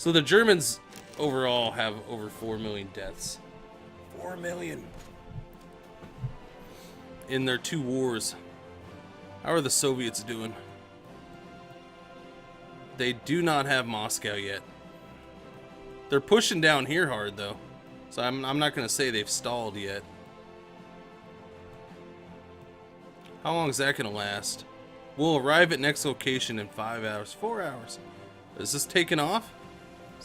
So the Germans overall have over 4 million deaths. 4 million. In their 2 wars. How are the Soviets doing? They do not have Moscow yet. They're pushing down here hard, though. So I'm not going to say they've stalled yet. How long is that going to last? We'll arrive at next location in 5 hours. 4 hours. Is this taking off?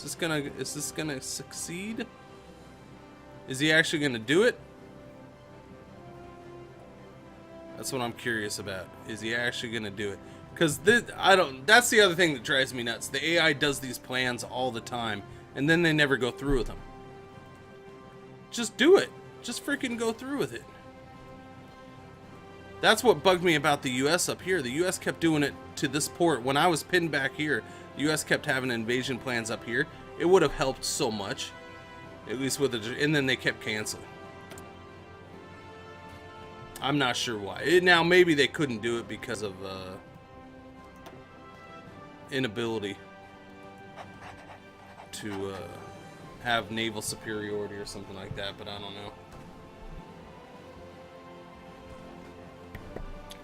Is this gonna succeed? Is he actually gonna do it? That's what I'm curious about. Is he actually gonna do it? Because that's the other thing that drives me nuts. The AI does these plans all the time, and then they never go through with them. Just do it. Just freaking go through with it. That's what bugged me about the US up here. The US kept doing it to this port. When I was pinned back here, the US kept having invasion plans up here. It would have helped so much. At least with the... And then they kept canceling. I'm not sure why. Now, maybe they couldn't do it because of inability to have naval superiority or something like that, but I don't know.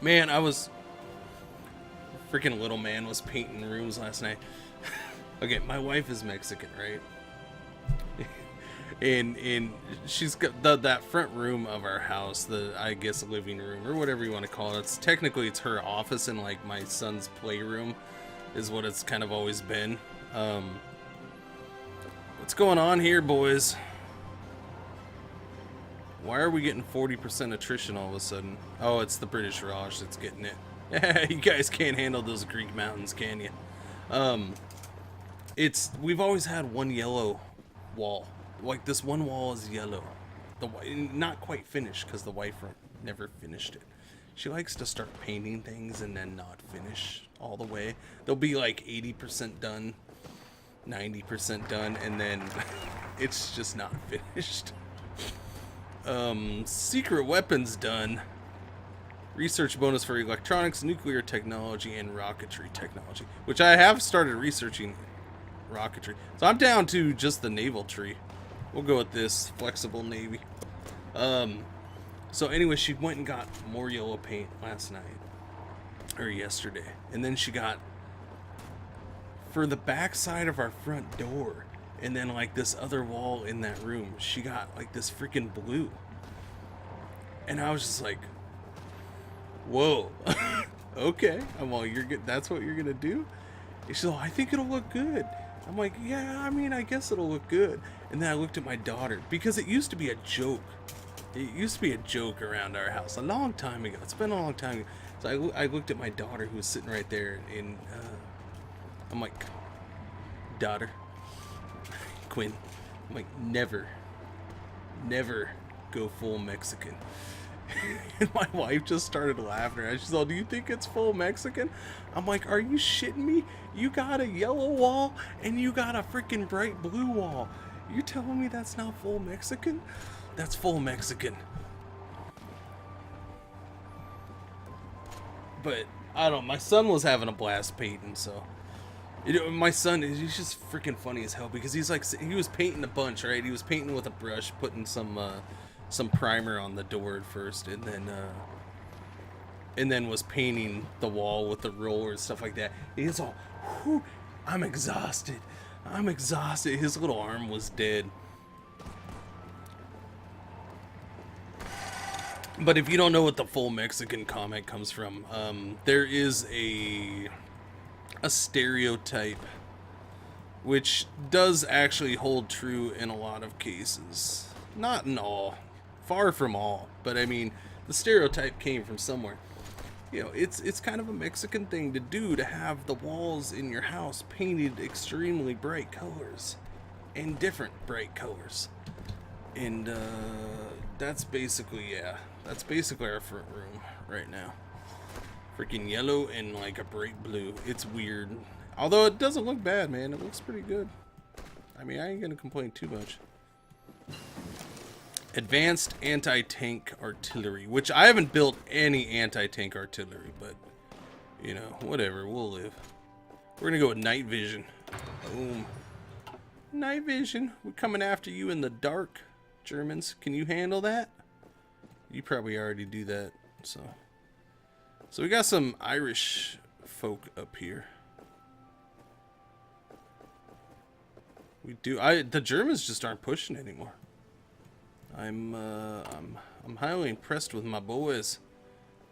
Man, freaking little man was painting rooms last night. Okay, my wife is Mexican, right? and she's got that front room of our house, I guess living room or whatever you want to call it. It's her office, and like my son's playroom is what it's kind of always been. What's going on here, boys? Why are we getting 40% attrition all of a sudden? Oh, it's the British Raj that's getting it. You guys can't handle those Greek mountains, can you? We've always had one yellow wall. Like, this one wall is yellow. Not quite finished, because the wife never finished it. She likes to start painting things and then not finish all the way. They'll be like 80% done, 90% done, and then it's just not finished. Secret weapons done. Research bonus for electronics, nuclear technology, and rocketry technology. Which I have started researching rocketry. So I'm down to just the naval tree. We'll go with this flexible navy. So anyway, she went and got more yellow paint last night. Or yesterday. And then she got, for the back side of our front door, and then like this other wall in that room, she got like this freaking blue. And I was just like, whoa. Okay. I'm all, that's what you're gonna do? And she's like, I think it'll look good. I'm like, yeah, I mean, I guess it'll look good. And then I looked at my daughter, because it used to be a joke. It used to be a joke around our house a long time ago. It's been a long time ago. So I looked at my daughter, who was sitting right there, and I'm like, daughter, Quinn, I'm like, never go full Mexican. And my wife just started laughing. And she's like, do you think it's full Mexican? I'm like, are you shitting me? You got a yellow wall and you got a freaking bright blue wall. You telling me that's not full Mexican? That's full Mexican. But I don't know, my son was having a blast painting, so my son, he's just freaking funny as hell, because he's like, he was painting a bunch, right? He was painting with a brush, putting some primer on the door at first, and then was painting the wall with the roller and stuff like that. He's all, whew, I'm exhausted. His little arm was dead. But if you don't know what the full Mexican comment comes from, there is a stereotype which does actually hold true in a lot of cases. Not in all. Far from all. But I mean, the stereotype came from somewhere. You know, it's kind of a Mexican thing to do, to have the walls in your house painted extremely bright colors. And different bright colors. And that's basically, yeah. That's basically our front room right now. Freaking yellow and like a bright blue. It's weird. Although it doesn't look bad, man. It looks pretty good. I mean, I ain't gonna complain too much. Advanced anti-tank artillery, which I haven't built any anti-tank artillery, but you know, whatever, we'll live. We're gonna go with night vision. Boom. Night vision. We're coming after you in the dark, Germans. Can you handle that? You probably already do that, so. So we got some Irish folk up here. We do. The Germans just aren't pushing anymore. I'm highly impressed with my boys.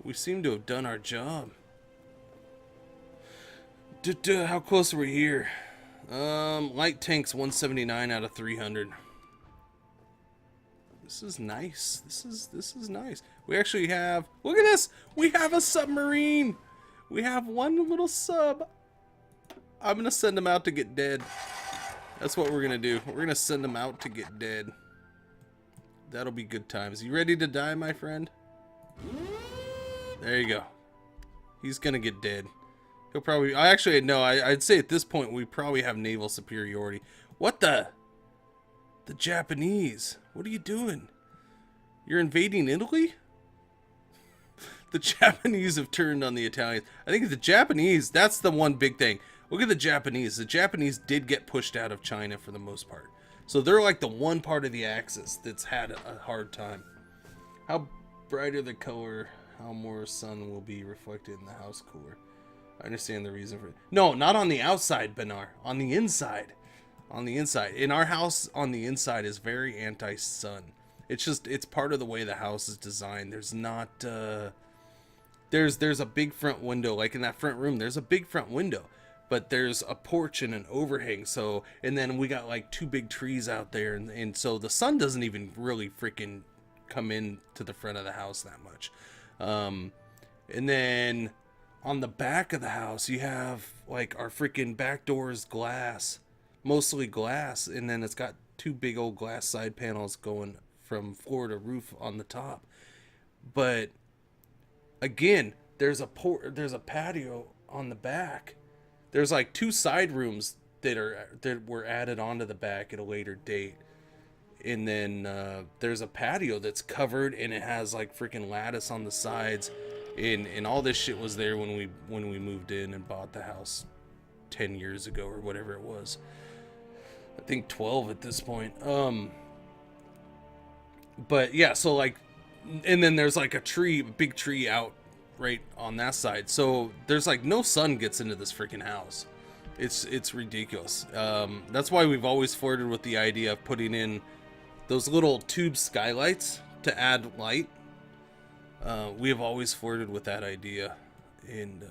We seem to have done our job. How close are we here? Light tanks 179 out of 300. This is nice. This is nice. We actually have, look at this. We have a submarine. We have one little sub. I'm gonna send them out to get dead. That's what we're gonna do. We're gonna send them out to get dead. That'll be good times. You ready to die, my friend? There you go. He's gonna get dead. He'll probably... Actually, no, I'd say at this point we probably have naval superiority. What the... The Japanese. What are you doing? You're invading Italy? The Japanese have turned on the Italians. I think the Japanese, that's the one big thing. Look at the Japanese. The Japanese did get pushed out of China for the most part. So they're like the one part of the Axis that's had a hard time. How brighter the color, how more sun will be reflected in the house cooler. I understand the reason for it. No, not on the outside, Benar. On the inside. On the inside. In our house, on the inside is very anti-sun. It's just, it's part of the way the house is designed. There's not, there's a big front window. Like in that front room, there's a big front window. But there's a porch and an overhang. So, and then we got like 2 big trees out there. And so the sun doesn't even really freaking come in to the front of the house that much. And then on the back of the house, you have like our freaking back door is glass. Mostly glass. And then it's got 2 big old glass side panels going from floor to roof on the top. But again, there's a patio on the back. There's like 2 side rooms that were added onto the back at a later date, and then there's a patio that's covered and it has like freaking lattice on the sides, and all this shit was there when we moved in and bought the house 10 years ago or whatever it was. I think 12 at this point. But yeah, so like, and then there's like a big tree out right on that side, so there's like no sun gets into this freaking house. It's ridiculous. That's why we've always flirted with the idea of putting in those little tube skylights to add light. We have always flirted with that idea, and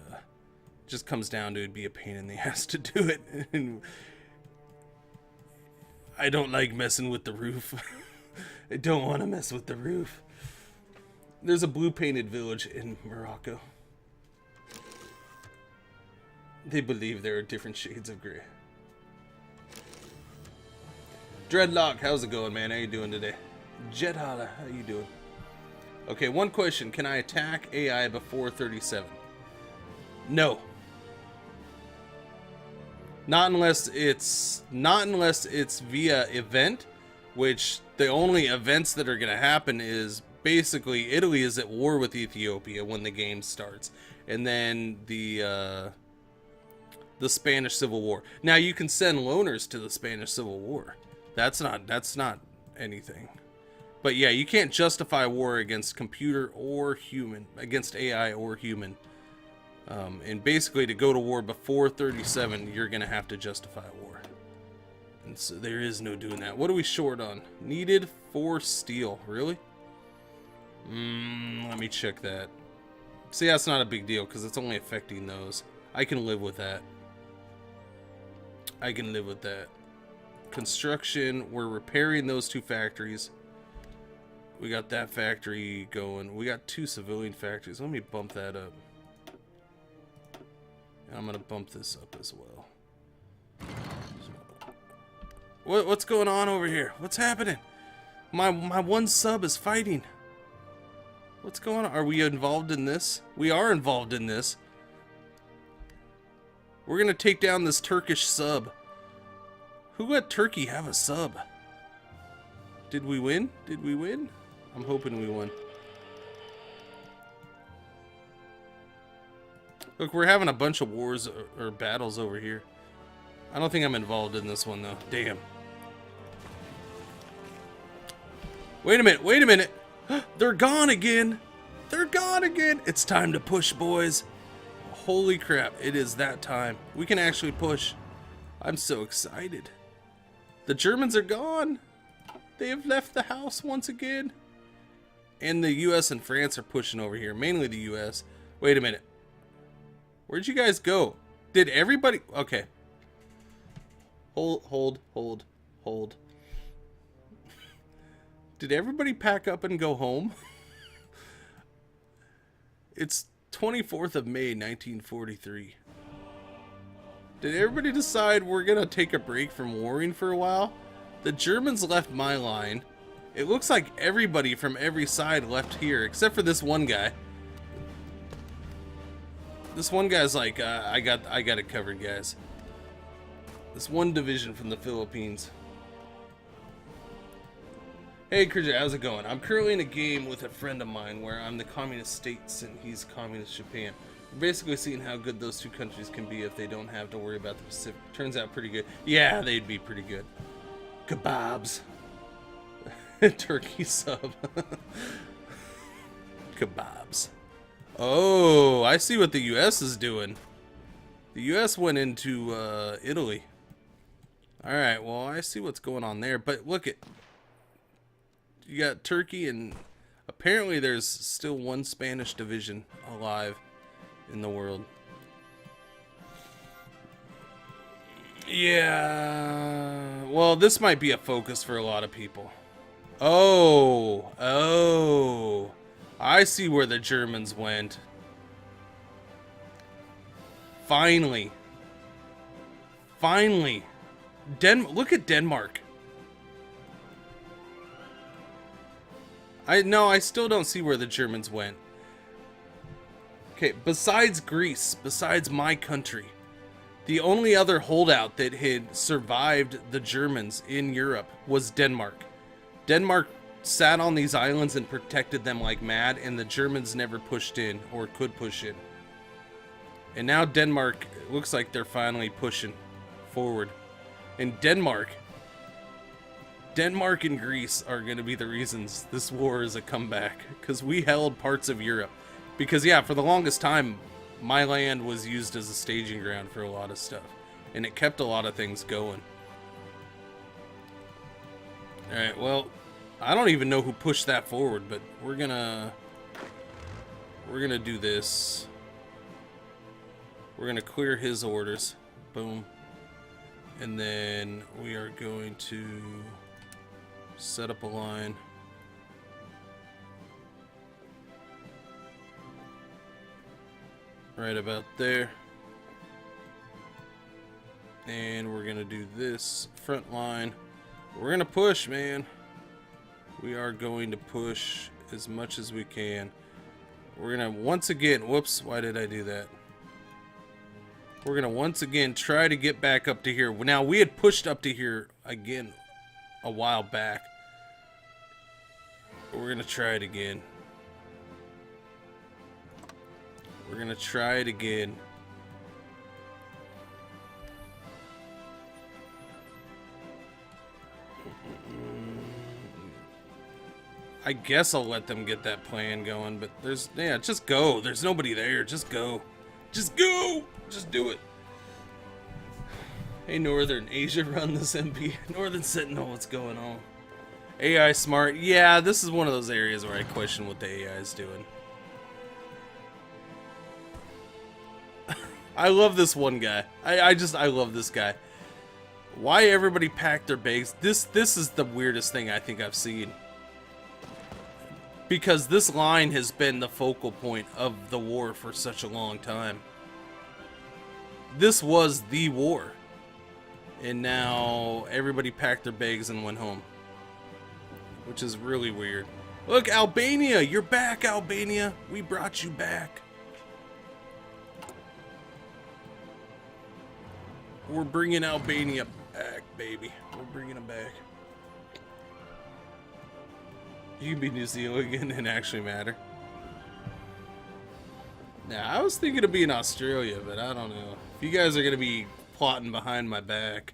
just comes down to it'd be a pain in the ass to do it. And I don't like messing with the roof. I don't want to mess with the roof. There's a blue painted village in Morocco. They believe there are different shades of gray. Dreadlock, how's it going, man? How you doing today? Jet Holla, how you doing? Okay, one question. Can I attack AI before 37? No. Not unless it's via event, which the only events that are going to happen is basically Italy is at war with Ethiopia when the game starts, and then the Spanish Civil War. Now you can send loners to the Spanish Civil War. That's not anything. But yeah, you can't justify war against computer or human, against AI or human. And basically to go to war before 37, you're going to have to justify war. And so there is no doing that. What are we short on? Needed 4 steel. Really? Let me check that. See, that's not a big deal because it's only affecting those. I can live with that. I can live with that. Construction, we're repairing those 2 factories. We got that factory going. We got 2 civilian factories. Let me bump that up. And I'm gonna bump this up as well. What's going on over here? What's happening? My one sub is fighting. What's going on? Are we involved in this? We are involved in this. We're gonna take down this Turkish sub. Who let Turkey have a sub? Did we win? Did we win? I'm hoping we won. Look, we're having a bunch of wars or battles over here. I don't think I'm involved in this one, though. Damn. Wait a minute, wait a minute. They're gone again. They're gone again. It's time to push, boys. Holy crap, it is that time. We can actually push. I'm so excited. The Germans are gone. They have left the house once again. And the US and France are pushing over here. Mainly the US. Wait a minute. Where'd you guys go? Did everybody... Okay. Hold. Did everybody pack up and go home? It's 24th of May, 1943. Did everybody decide we're gonna take a break from warring for a while? The Germans left my line. It looks like everybody from every side left here, except for this one guy. This one guy's like, I got it covered, guys. This one division from the Philippines. Hey, Cringer, how's it going? I'm currently in a game with a friend of mine where I'm the Communist States and he's Communist Japan. We're basically seeing how good those two countries can be if they don't have to worry about the Pacific. Turns out pretty good. Yeah, they'd be pretty good. Kebabs. Turkey sub. Kebabs. Oh, I see what the US is doing. The US went into Italy. Alright, well, I see what's going on there. But look at... You got Turkey, and apparently there's still one Spanish division alive in the world. Yeah, well, this might be a focus for a lot of people. Oh, I see where the Germans went. Finally. Look at Denmark. I still don't see where the Germans went. Okay, besides Greece, besides my country, the only other holdout that had survived the Germans in Europe was Denmark. Denmark sat on these islands and protected them like mad, and the Germans never pushed in or could push in. And now Denmark, it looks like they're finally pushing forward. And Denmark and Greece are going to be the reasons this war is a comeback, because we held parts of Europe. Because, yeah, for the longest time, my land was used as a staging ground for a lot of stuff, and it kept a lot of things going. Alright, well, I don't even know who pushed that forward, but we're gonna do this. We're gonna clear his orders. Boom. And then we are going to set up a line. Right about there. And we're gonna do this front line. We're gonna push, man. We are going to push as much as we can. We're gonna once again, whoops, why did I do that? We're gonna once again try to get back up to here. Now, we had pushed up to here again a while back. We're gonna try it again. We're gonna try it again. I guess I'll let them get that plan going, but just go. There's nobody there. Just go. Just go! Just do it. Hey, Northern Asia, run this MP. Northern Sentinel, what's going on? AI smart. Yeah, this is one of those areas where I question what the AI is doing. I love this one guy. I love this guy. Why everybody packed their bags? This is the weirdest thing I think I've seen. Because this line has been the focal point of the war for such a long time. This was the war. And now everybody packed their bags and went home. Which is really weird. Look, Albania! You're back, Albania! We brought you back. We're bringing Albania back, baby. We're bringing them back. You can be New Zealand again and actually matter. Now, I was thinking of being Australia, but I don't know. If you guys are going to be plotting behind my back,